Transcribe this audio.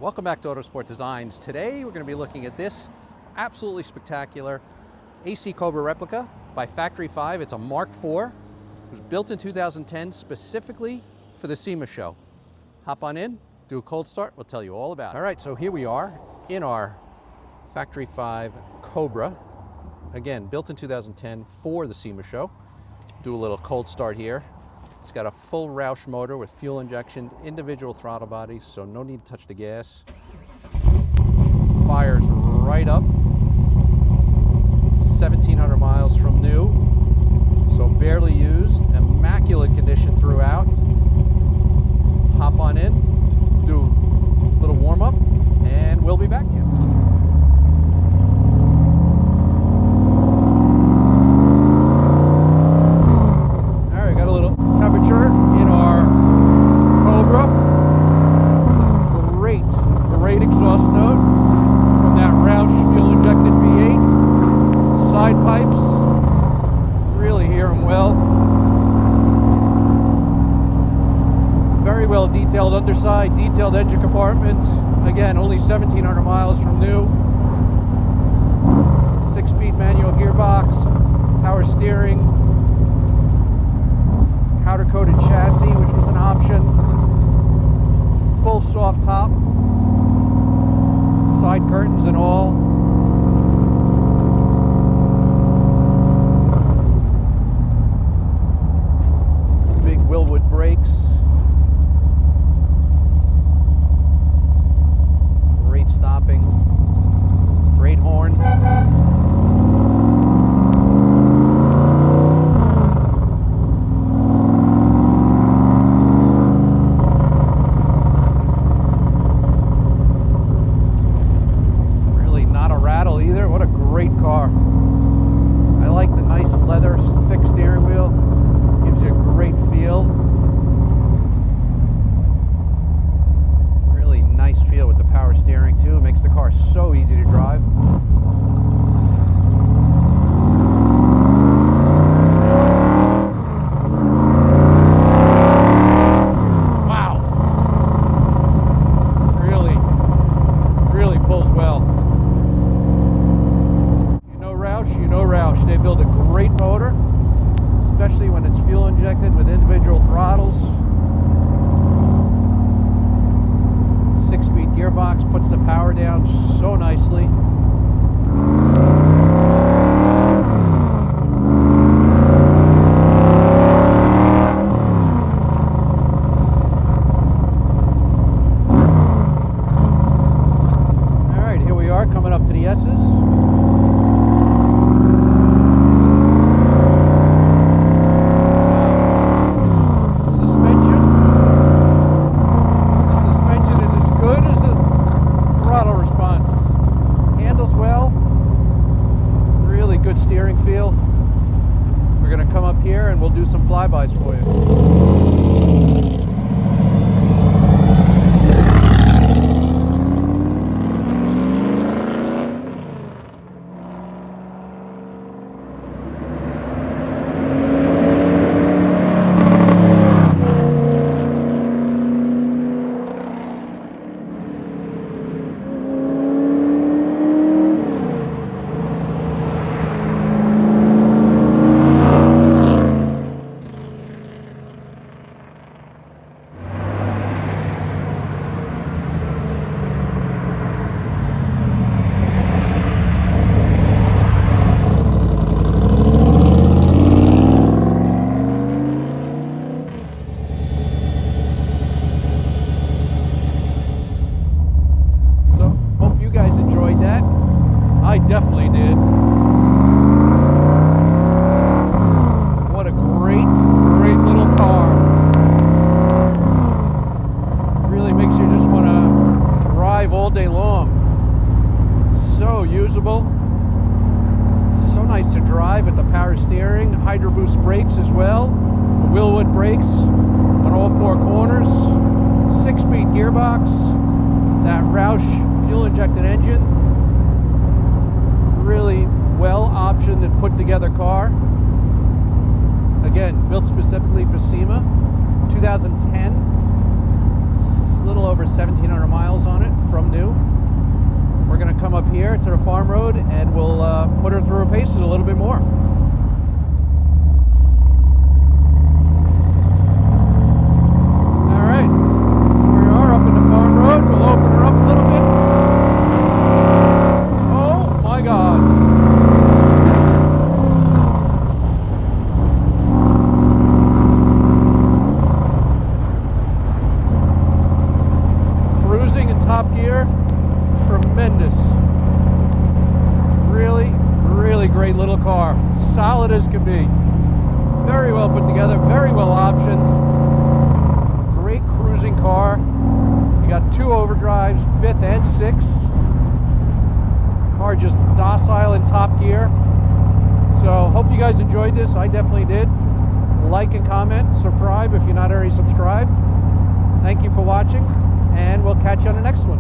Welcome back to Autosport Designs. Today we're going to be looking at this absolutely spectacular AC Cobra replica by Factory 5. It's a Mark IV. It was built in 2010 specifically for the Sema show. Hop on in, do a cold start, we'll tell you all about it. All right, so here we are in our Factory 5 Cobra. Again, built in 2010 for the Sema show. Do a little cold start here. It's got a full Roush motor with fuel injection, individual throttle bodies, so no need to touch the gas. Fires right up. 1,700 miles from new, so barely used. Immaculate condition throughout. Hop on in, do a little warm up, and we'll be back to you. Temperature in our Cobra. Great exhaust note from that Roush fuel injected V8. Side pipes, really hear them well. Very well detailed underside, detailed engine compartment. Again, only 1,700 miles from new. 6-speed manual gearbox, power steering. Powder-coated chassis, which was an option. Full soft top. Side curtains and all. Big Willwood brakes. Great stopping. Great horn. Car. I like the nice leather thick steering wheel. Gives you a great feel. Really nice feel with the power steering too. It makes the car so easy to drive. Wow. Really pulls well. You know Roush, they build a great motor, especially when it's fuel injected with individual throttles. 6-speed gearbox puts the power down so nicely. All right, here we are coming up to the S's. Good steering feel. We're going to come up here and we'll do some flybys for you. I definitely did. What a great little car. Really makes you just want to drive all day long. So usable. So nice to drive with the power steering. Hydro boost brakes as well. Willwood brakes on all 4 corners. 6-speed gearbox. That Roush fuel injected engine. Really well optioned and put together car. Again, built specifically for Sema. 2010. A little over 1,700 miles on it from here to the farm road, and we'll put her through her paces a little bit more. All right, here we are up in the farm road. We'll open her up a little bit. Oh my God. Cruising in top gear, tremendous. Really great little car. Solid as can be. Very well put together, very well optioned. Great cruising car. You got 2 overdrives, 5th and 6th. Car just docile in top gear. So hope you guys enjoyed this. I definitely did. Like and comment, subscribe if you're not already subscribed. Thank you for watching, and we'll catch you on the next one.